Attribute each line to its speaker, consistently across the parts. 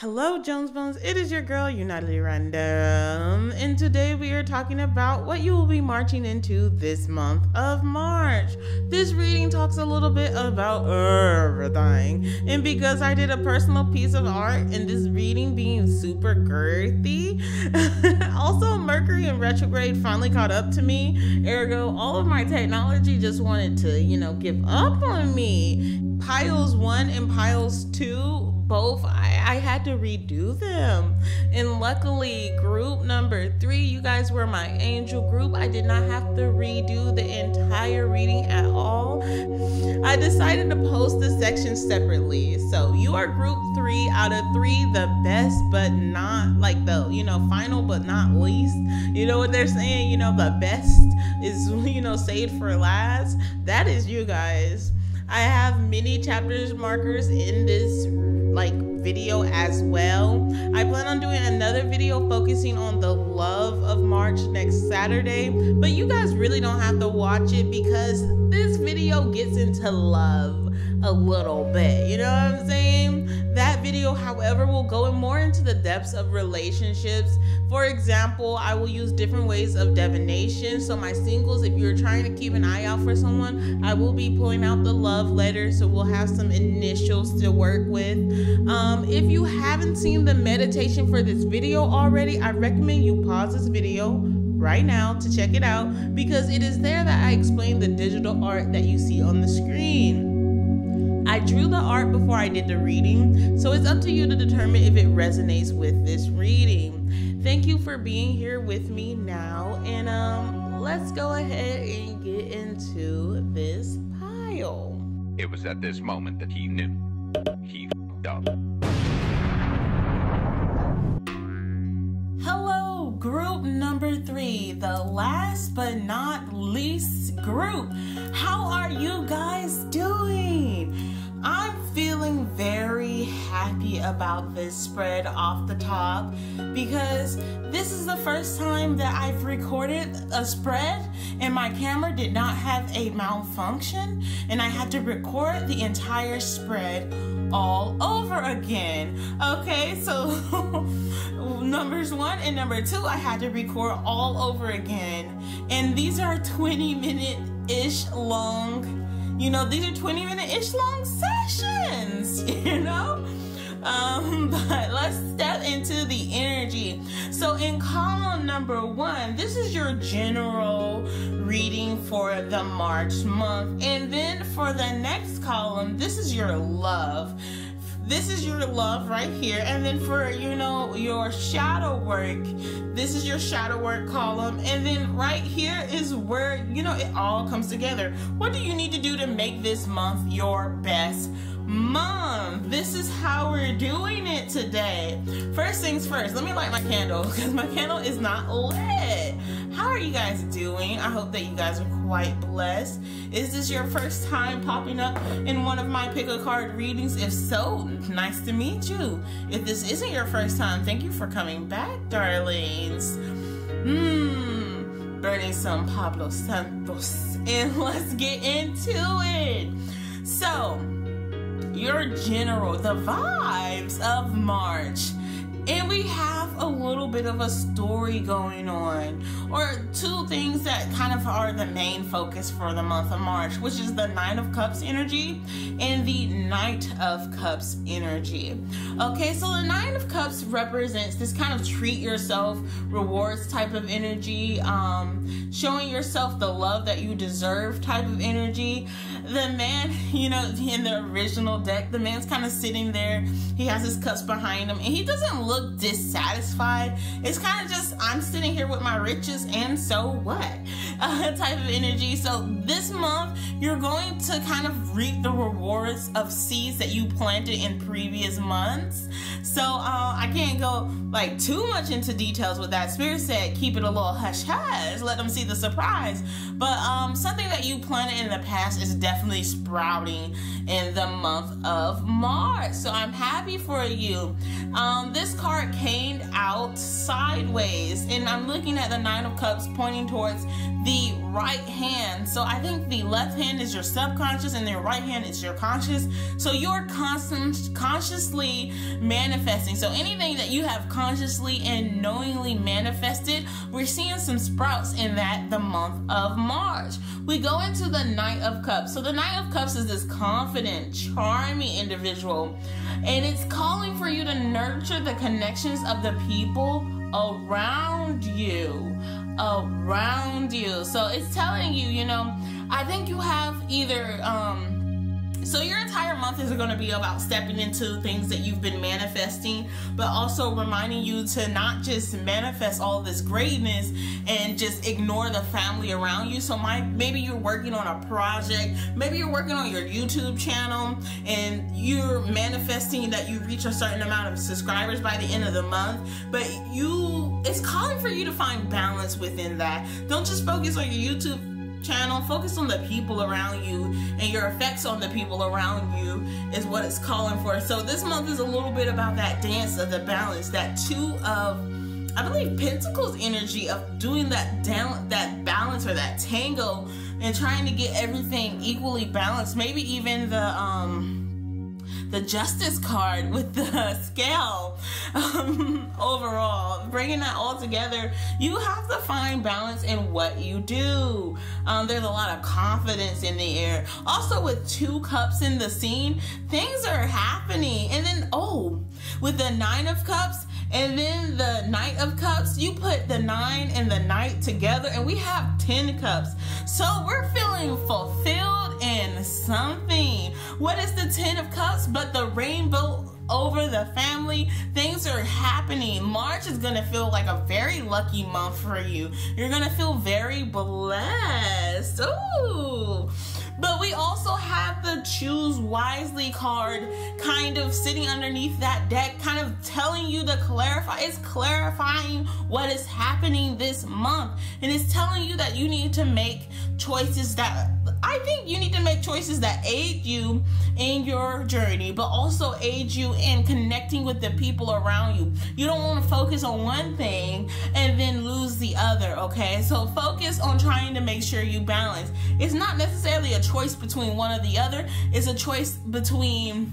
Speaker 1: Hello, Jones Bones. It is your girl, United Random, and today we are talking about what you will be marching into this month of March. This reading talks a little bit about everything, and because I did a personal piece of art in this reading being super girthy, also Mercury in retrograde finally caught up to me. Ergo, all of my technology just wanted to, give up on me. Piles 1 and piles 2, both I had to redo them, and luckily group number 3, you guys were my angel group. I did not have to redo the entire reading at all. I decided to post the sections separately, so you are group 3 out of 3, the best but not like the final but not least. You know what they're saying, the best is saved for last. That is you guys. I have mini chapters markers in this video as well. I plan on doing another video focusing on the love of March next Saturday, but you guys really don't have to watch it because this video gets into love a little bit, you know what I'm saying? That video, however, will go more into the depths of relationships. For example, I will use different ways of divination. So my singles, if you're trying to keep an eye out for someone, I will be pulling out the love letter, so we'll have some initials to work with. If you haven't seen the meditation for this video already, I recommend you pause this video right now to check it out, because it is there that I explain the digital art that you see on the screen. I drew the art before I did the reading, so it's up to you to determine if it resonates with this reading. Thank you for being here with me now, and let's go ahead and get into this pile.
Speaker 2: It was at this moment that he knew. He f***ed up.
Speaker 1: Hello, group number 3, the last but not least group. How are you guys doing? I'm feeling very happy about this spread off the top, because this is the first time that I've recorded a spread and my camera did not have a malfunction, and I had to record the entire spread all over again. Okay, so numbers 1 and number 2, I had to record all over again, and these are 20-minute-ish long. These are 20-minute-ish long sessions, but let's step into the energy. So in column number 1, this is your general reading for the March month. And then for the next column, this is your love. This is your love right here. And then for, your shadow work, this is your shadow work column. And then right here is where, it all comes together. What do you need to do to make this month your best month? This is how we're doing it today. First things first, let me light my candle, because my candle is not lit. How are you guys doing? I hope that you guys are quite blessed. Is this your first time popping up in one of my pick a card readings? If so, nice to meet you. If this isn't your first time, thank you for coming back, darlings. Burning some Pablo Santos, and let's get into it. So, your general, the vibes of March. And we have a little bit of a story going on, or 2 things that kind of are the main focus for the month of March, which is the 9 of Cups energy and the Knight of Cups energy. Okay, so the 9 of Cups represents this kind of treat yourself, rewards type of energy, showing yourself the love that you deserve type of energy. The man, in the original deck, the man's kind of sitting there. He has his cups behind him, and he doesn't look dissatisfied. It's kind of just, I'm sitting here with my riches, and so what? Type of energy. So this month, you're going to kind of reap the rewards of seeds that you planted in previous months. So I can't go too much into details with that. Spirit said keep it a little hush hush, let them see the surprise. But something that you planted in the past is definitely sprouting in the month of March. So I'm happy for you. This card came out sideways, and I'm looking at the 9 of Cups pointing towards the right hand. So I think the left hand is your subconscious and the right hand is your conscious. So you're consciously manifesting. So anything that you have consciously and knowingly manifested, we're seeing some sprouts in that the month of March. We go into the Knight of Cups. So the Knight of Cups is this confident, charming individual, and it's calling for you to nurture the connections of the people around you. So it's telling you, you know, I think you have either so your entire month is going to be about stepping into things that you've been manifesting, but also reminding you to not just manifest all this greatness and just ignore the family around you. So maybe you're working on a project, maybe you're working on your YouTube channel, and you're manifesting that you reach a certain amount of subscribers by the end of the month, but it's calling for you to find balance within that. Don't just focus on your YouTube channel, focus on the people around you, and your effects on the people around you is what it's calling for. So this month is a little bit about that dance of the balance, that two of, I believe, Pentacles energy of doing that balance or that tango and trying to get everything equally balanced. Maybe even the Justice card with the scale. Overall, bringing that all together, you have to find balance in what you do. There's a lot of confidence in the air. Also, with 2 cups in the scene, things are happening. And then, with the 9 of Cups and then the Knight of Cups, you put the 9 and the Knight together and we have 10 cups. So we're feeling fulfilled in something. What is the 10 of Cups but the rainbow over the family? Things are happening. March is going to feel like a very lucky month for you. You're going to feel very blessed. Ooh. But we also have the Choose Wisely card kind of sitting underneath that deck, kind of telling you to clarify. It's clarifying what is happening this month. And it's telling you that you need to make choices that, I think you need to make choices that aid you in your journey, but also aid you in connecting with the people around you. You don't want to focus on one thing and then lose the other, okay? So focus on trying to make sure you balance. It's not necessarily a choice between one or the other. It's a choice between,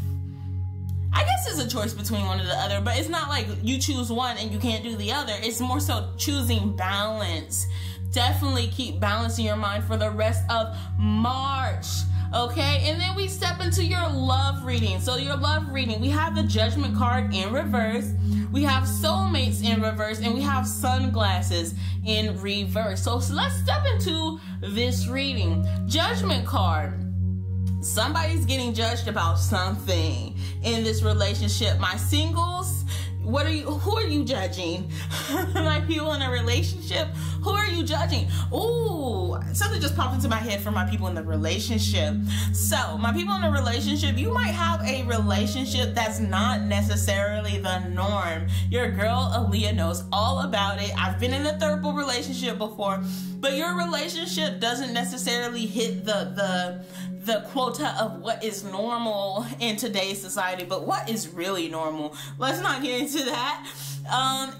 Speaker 1: I guess it's a choice between one or the other, but it's not like you choose one and you can't do the other. It's more so choosing balance. Definitely keep balance in your mind for the rest of March. Okay, and then we step into your love reading. So your love reading, we have the Judgment card in reverse, we have soulmates in reverse, and we have sunglasses in reverse. So let's step into this reading. Judgment card. Somebody's getting judged about something in this relationship. My singles, who are you judging? My people in a relationship, who are you judging? Ooh, something just popped into my head for my people in the relationship. So my people in a relationship, you might have a relationship that's not necessarily the norm. Your girl Alia knows all about it. I've been in a third-party relationship before, but your relationship doesn't necessarily hit the quota of what is normal in today's society, but what is really normal? Let's not get into that.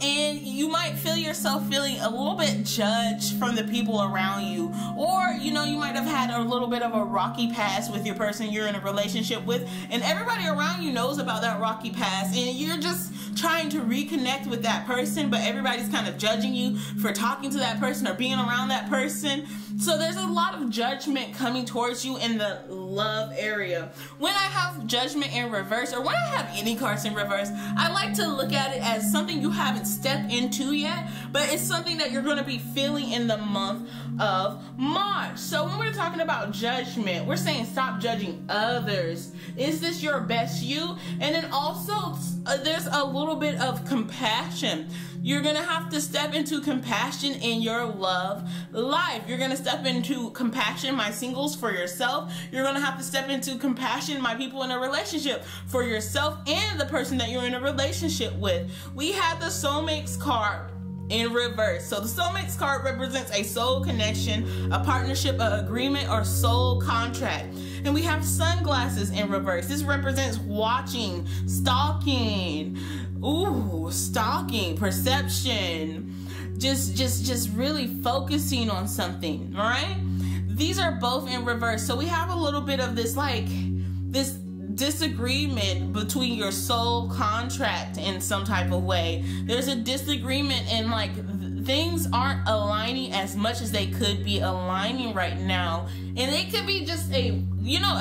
Speaker 1: And you might feel yourself feeling a little bit judged from the people around you, or you might have had a little bit of a rocky past with your person you're in a relationship with, and everybody around you knows about that rocky past, and you're just trying to reconnect with that person, but everybody's kind of judging you for talking to that person or being around that person. So there's a lot of judgment coming towards you in the love area. When I have judgment in reverse, or when I have any cards in reverse, I like to look at it as something you haven't stepped into yet, but it's something that you're going to be feeling in the month of March. So when we're talking about judgment, we're saying stop judging others. Is this your best you? And then also there's a little bit of compassion. You're going to have to step into compassion in your love life. You're going to step into compassion, my singles, for yourself. You're going to have to step into compassion, my people in a relationship, for yourself and the person that you're in a relationship with. We had the soulmates card in reverse. So the soulmates card represents a soul connection, a partnership, an agreement, or soul contract. And we have sunglasses in reverse. This represents watching, stalking. Ooh, stalking, perception. just really focusing on something, all right? These are both in reverse. So we have a little bit of this, like, this disagreement between your soul contract in some type of way. There's a disagreement, and like things aren't aligning as much as they could be aligning right now. And it could be just a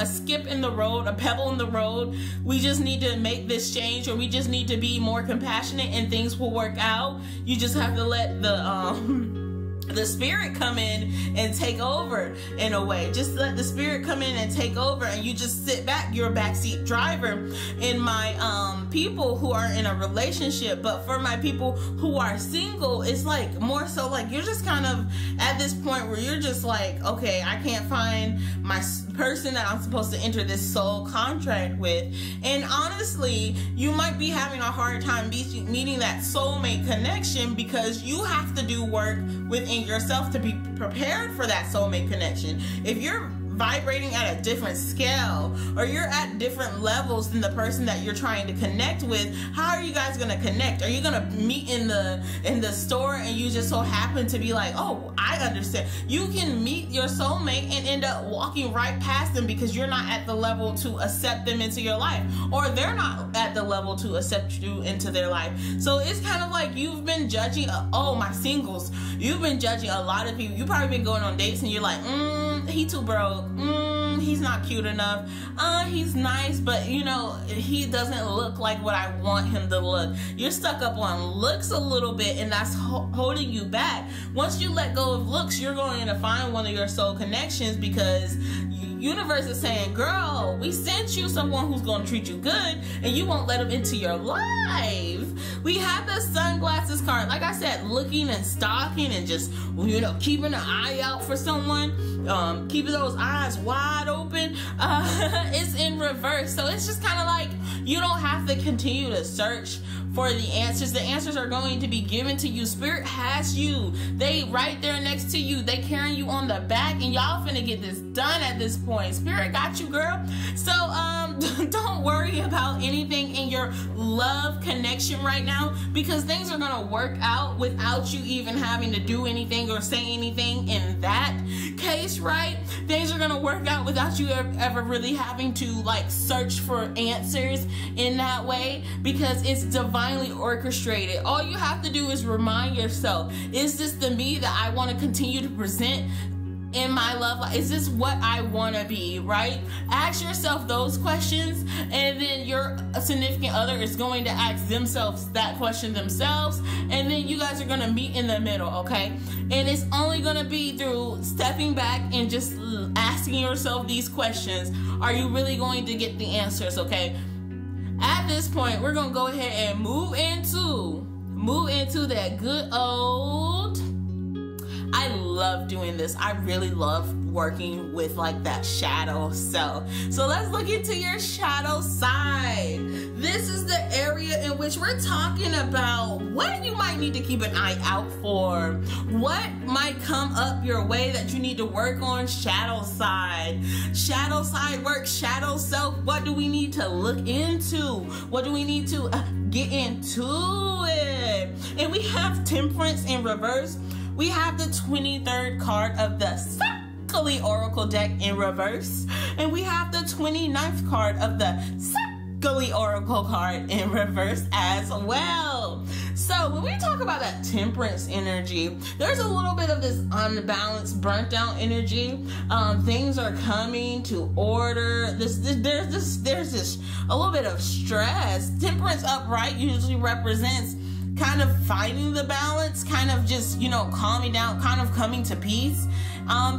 Speaker 1: skip in the road, a pebble in the road. We just need to make this change, or we just need to be more compassionate, and things will work out. You just have to let the spirit come in and take over in a way. Just let the spirit come in and take over, and you just sit back. You're a backseat driver. In my people who are in a relationship, but for my people who are single, it's like more so like you're just kind of at this point where you're just like, okay, I can't find my person that I'm supposed to enter this soul contract with. And honestly, you might be having a hard time meeting that soulmate connection, because you have to do work within yourself to be prepared for that soulmate connection. If you're vibrating at a different scale, or you're at different levels than the person that you're trying to connect with, how are you guys going to connect? Are you going to meet in the store, and you just so happen to be like, oh, I understand? You can meet your soulmate and end up walking right past them because you're not at the level to accept them into your life, or they're not at the level to accept you into their life. So it's kind of like you've been judging, my singles, you've been judging a lot of people. You've probably been going on dates and you're like, he too broke. He's not cute enough. He's nice, but he doesn't look like what I want him to look. You're stuck up on looks a little bit, and that's holding you back. Once you let go of looks, you're going to find one of your soul connections, because universe is saying, girl, we sent you someone who's going to treat you good, and you won't let them into your life. We have the sunglasses card. Like I said, looking and stalking and just, keeping an eye out for someone, keeping those eyes wide open. It's in reverse. So it's just kind of like, you don't have to continue to search for the answers. The answers are going to be given to you. Spirit has you. They right there next to you. They carrying you on the back, and y'all finna get this done at this point. Spirit got you, girl. So don't worry about anything in your love connection right now, because things are gonna work out without you even having to do anything or say anything in that case, right? Things are gonna work out without you ever really having to like search for answers in that way, because it's divinely orchestrated. All you have to do is remind yourself, is this the me that I want to continue to present in my love life? Is this what I want to be, right? Ask yourself those questions, and then your significant other is going to ask themselves that question themselves, and then you guys are going to meet in the middle, okay? And it's only going to be through stepping back and just asking yourself these questions. Are you really going to get the answers, okay? At this point, we're going to go ahead and move into that good old, I love doing this. I really love working with like that shadow self. So let's look into your shadow side. This is the area in which we're talking about what you might need to keep an eye out for. What might come up your way that you need to work on. Shadow side. Shadow side work. Shadow self. What do we need to look into? What do we need to get into it? And we have Temperance in reverse. We have the 23rd card of the Alia Oracle deck in reverse. And we have the 29th card of the Alia Oracle card in reverse as well. So when we talk about that Temperance energy, there's a little bit of this unbalanced, burnt out energy. Things are coming to order. There's this a little bit of stress. Temperance upright usually represents kind of finding the balance, kind of just, calming down, kind of coming to peace.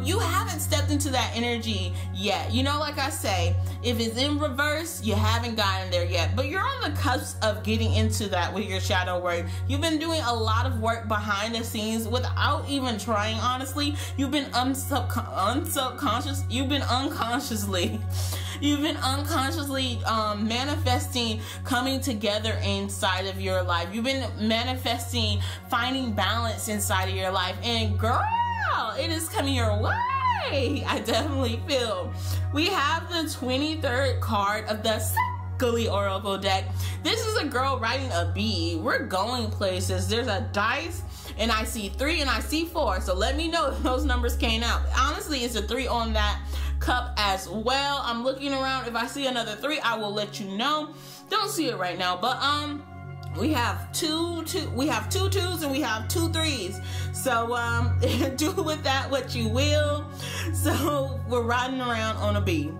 Speaker 1: You haven't stepped into that energy yet. Like I say, if it's in reverse, you haven't gotten there yet, but you're on the cusp of getting into that with your shadow work. You've been doing a lot of work behind the scenes without even trying, honestly. You've been unconscious. You've been unconsciously manifesting coming together inside of your life. You've been manifesting finding balance inside of your life, and girl, it is coming your way. I definitely feel. We have the 23rd card of the Alia Oracle deck. This is a girl riding a bee. We're going places. There's a dice and I see 3 and I see 4. So let me know if those numbers came out. Honestly, it's a 3 on that cup as well. I'm looking around. If I see another 3, I will let you know. Don't see it right now, but we have two 2s and we have 2 3s. So do with that what you will. So we're riding around on a bee.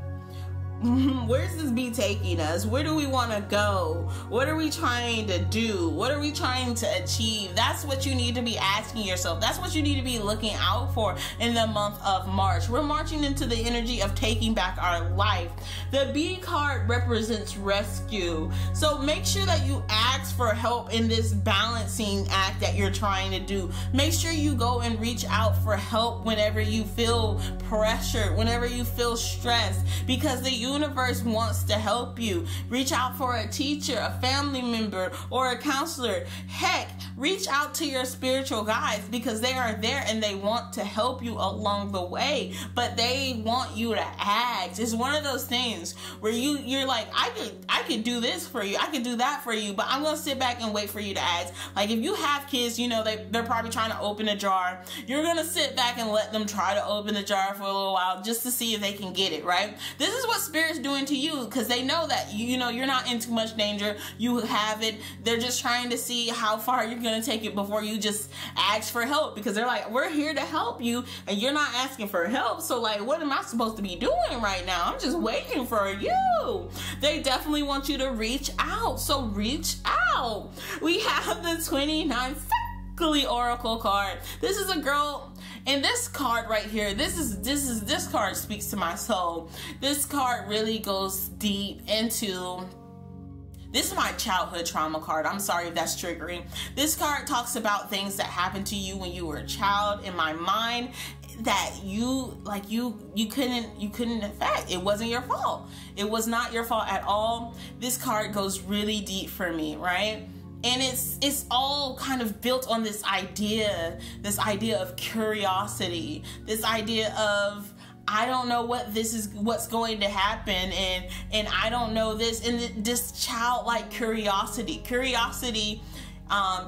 Speaker 1: Where's this bee taking us? Where do we want to go? What are we trying to do? What are we trying to achieve? That's what you need to be asking yourself. That's what you need to be looking out for in the month of March. We're marching into the energy of taking back our life. The bee card represents rescue. So make sure that you ask for help in this balancing act that you're trying to do. Make sure you go and reach out for help whenever you feel pressured, whenever you feel stressed, because the universe wants to help you. Reach out for a teacher, a family member, or a counselor. Heck, reach out to your spiritual guides, because they are there and they want to help you along the way, but they want you to ask. It's one of those things where you're like, I could do this for you, I could do that for you, but I'm gonna sit back and wait for you to ask. Like if you have kids, you know, they're probably trying to open a jar. You're gonna sit back and let them try to open the jar for a little while just to see if they can get it, right? This is what Spirit's doing to you, because they know that you know you're not in too much danger. You have it. They're just trying to see how far you're gonna take it before you just ask for help, because they're like, we're here to help you and you're not asking for help. So like, what am I supposed to be doing right now? I'm just waiting for you. They definitely want you to reach out. So reach out. We have the 29 Oracle card. This is a girl. And this card right here, this card speaks to my soul. This card really goes deep into, this is my childhood trauma card. I'm sorry if that's triggering. This card talks about things that happened to you when you were a child, in my mind, that you couldn't affect. It wasn't your fault. It was not your fault at all. This card goes really deep for me, right? And it's all kind of built on this idea of curiosity, this idea of, I don't know what's going to happen, and I don't know this, and this childlike curiosity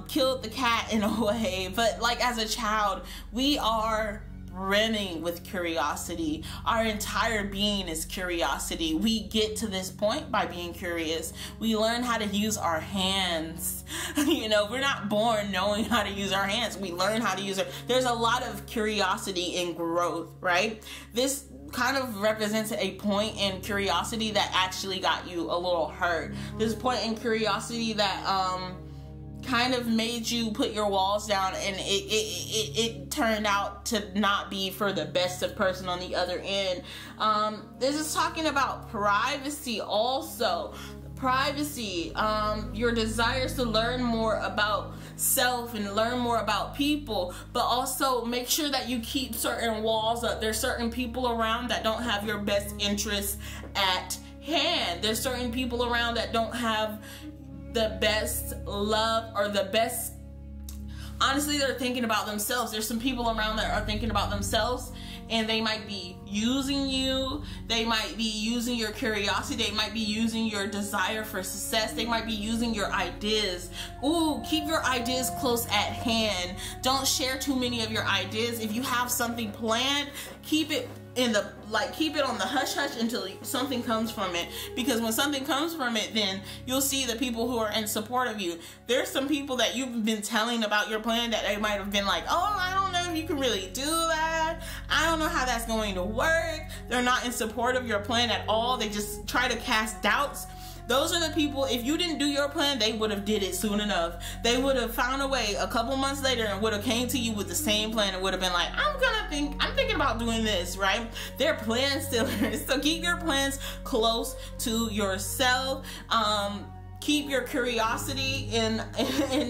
Speaker 1: killed the cat in a way. But like, as a child, we are brimming with curiosity. Our entire being is curiosity. We get to this point by being curious. We learn how to use our hands. You know, we're not born knowing how to use our hands. We learn how to use it. There's a lot of curiosity in growth, right? This kind of represents a point in curiosity that actually got you a little hurt. This point in curiosity that kind of made you put your walls down, and it turned out to not be for the best of person on the other end. This is talking about privacy also. Privacy, your desires to learn more about self and learn more about people, but also make sure that you keep certain walls up. There's certain people around that don't have your best interests at hand. There's certain people around that don't have the best love or the best, honestly, they're thinking about themselves. There's some people around that are thinking about themselves, and they might be using you. They might be using your curiosity. They might be using your desire for success. They might be using your ideas. Ooh, keep your ideas close at hand. Don't share too many of your ideas. If you have something planned, keep it keep it on the hush hush until something comes from it, because when something comes from it, then you'll see the people who are in support of you. There's some people that you've been telling about your plan that they might have been like, oh, I don't know if you can really do that. I don't know how that's going to work. They're not in support of your plan at all. They just try to cast doubts. Those are the people, if you didn't do your plan, they would have did it soon enough. They would have found a way a couple months later and would have came to you with the same plan and would have been like, I'm thinking about doing this, right? They're plan stealers. So keep your plans close to yourself. Keep your curiosity in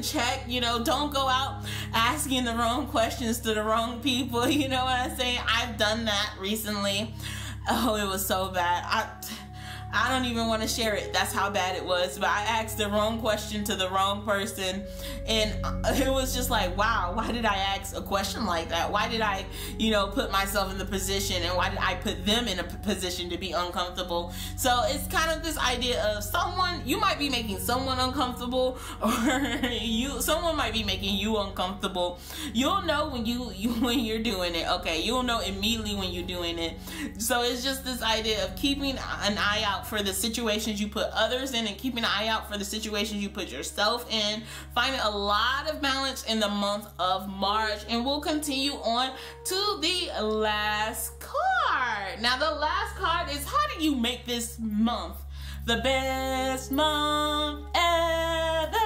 Speaker 1: check. You know, don't go out asking the wrong questions to the wrong people. You know what I'm saying? I've done that recently. Oh, it was so bad. I don't even want to share it. That's how bad it was. But I asked the wrong question to the wrong person, and it was just like, wow, why did I ask a question like that? Why did I, put myself in the position, and why did I put them in a position to be uncomfortable? So it's kind of this idea of you might be making someone uncomfortable, or someone might be making you uncomfortable. You'll know when you're doing it. Okay, you'll know immediately when you're doing it. So it's just this idea of keeping an eye out for the situations you put others in, and keeping an eye out for the situations you put yourself in. Finding a lot of balance in the month of March, and we'll continue on to the last card. Now the last card is, how do you make this month the best month ever?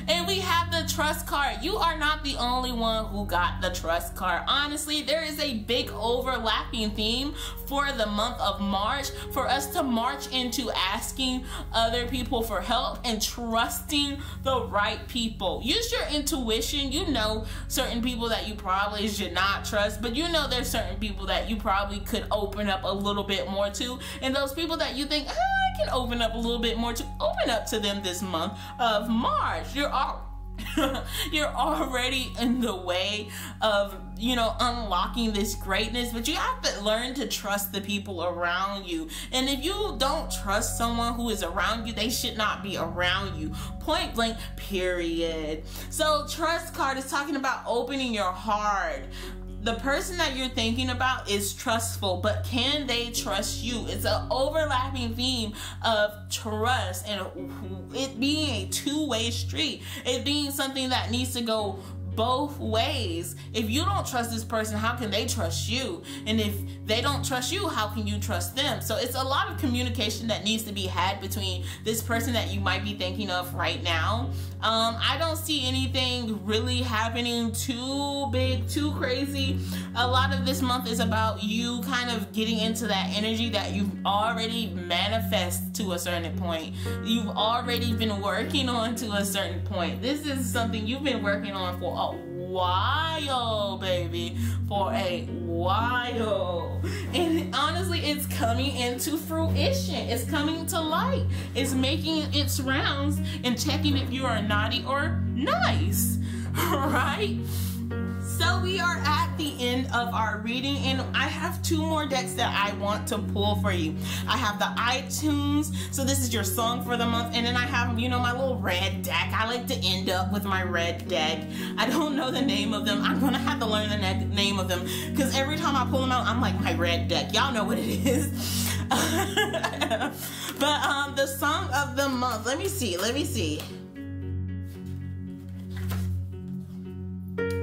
Speaker 1: And we have the trust card. You are not the only one who got the trust card. Honestly, there is a big overlapping theme for the month of March, for us to march into asking other people for help and trusting the right people. Use your intuition. You know certain people that you probably should not trust, but there's certain people that you probably could open up a little bit more to, and those people that you think, I can open up a little bit more to, open up to them this month of March. You're already in the way of unlocking this greatness, but you have to learn to trust the people around you. And if you don't trust someone who is around you, they should not be around you, point blank, period. So trust card is talking about opening your heart. The person that you're thinking about is trustful, but can they trust you? It's an overlapping theme of trust, and it being a two-way street. It being something that needs to go both ways. If you don't trust this person, how can they trust you? And if they don't trust you, how can you trust them? So it's a lot of communication that needs to be had between this person that you might be thinking of right now. I don't see anything really happening too big, too crazy. A lot of this month is about you kind of getting into that energy that you've already manifested to a certain point. You've already been working on to a certain point. This is something you've been working on for a while, baby, for a while. And honestly, it's coming into fruition. It's coming to light. It's making its rounds and checking if you are naughty or nice, right? So we are at the end of our reading, and I have two more decks that I want to pull for you. I have the iTunes, so this is your song for the month, and then I have, my little red deck. I like to end up with my red deck. I don't know the name of them. I'm gonna have to learn the name of them, because every time I pull them out, I'm like, my red deck. Y'all know what it is. But the song of the month, let me see.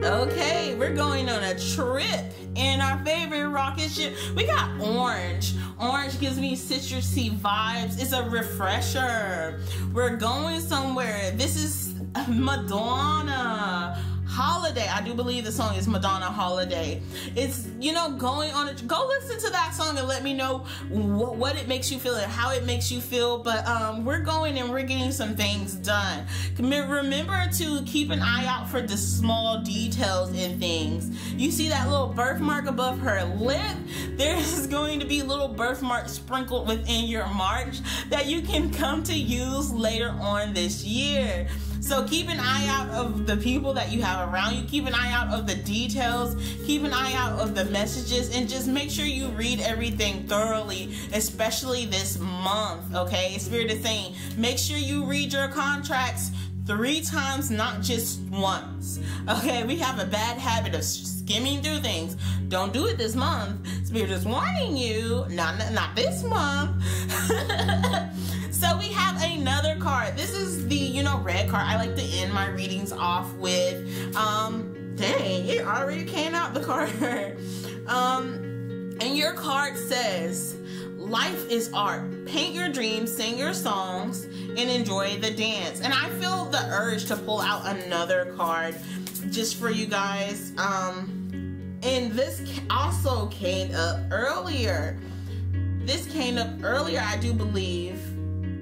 Speaker 1: Okay, we're going on a trip in our favorite rocket ship. We got orange. Orange gives me citrusy vibes. It's a refresher. We're going somewhere. This is Madonna Holiday. I do believe the song is Madonna Holiday. It's, going on go listen to that song and let me know what it makes you feel and how it makes you feel. But we're going and we're getting some things done. Remember to keep an eye out for the small details in things. You see that little birthmark above her lip? There's going to be little birthmarks sprinkled within your March that you can come to use later on this year. So keep an eye out of the people that you have around you. Keep an eye out of the details. Keep an eye out of the messages, and just make sure you read everything thoroughly, especially this month, okay? Spirit is saying, make sure you read your contracts 3 times, not just once, okay? We have a bad habit of skimming through things. Don't do it this month. Spirit is warning you, not this month. So we have another card. This is the, red card. I like to end my readings off with, dang, it already came out, the card. And your card says, life is art. Paint your dreams, sing your songs, and enjoy the dance. And I feel the urge to pull out another card just for you guys. And this also came up earlier. I do believe.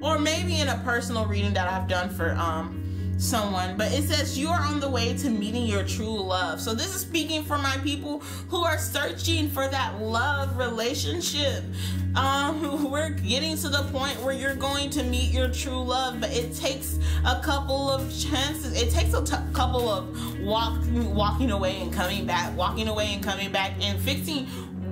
Speaker 1: Or maybe in a personal reading that I've done for someone, but it says you are on the way to meeting your true love. So this is speaking for my people who are searching for that love relationship. We're getting to the point where you're going to meet your true love, but it takes a couple of chances. It takes a couple of walking away and coming back, and fixing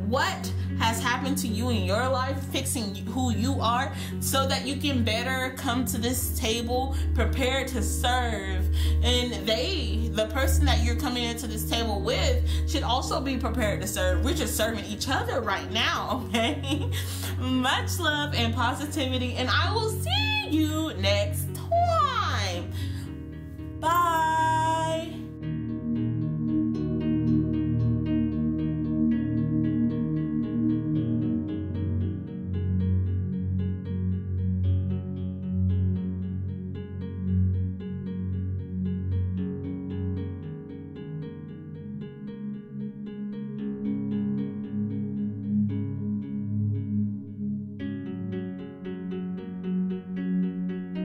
Speaker 1: what has happened to you in your life, fixing who you are, so that you can better come to this table prepared to serve. And the person that you're coming into this table with, should also be prepared to serve. We're just serving each other right now, okay? Much love and positivity, and I will see you next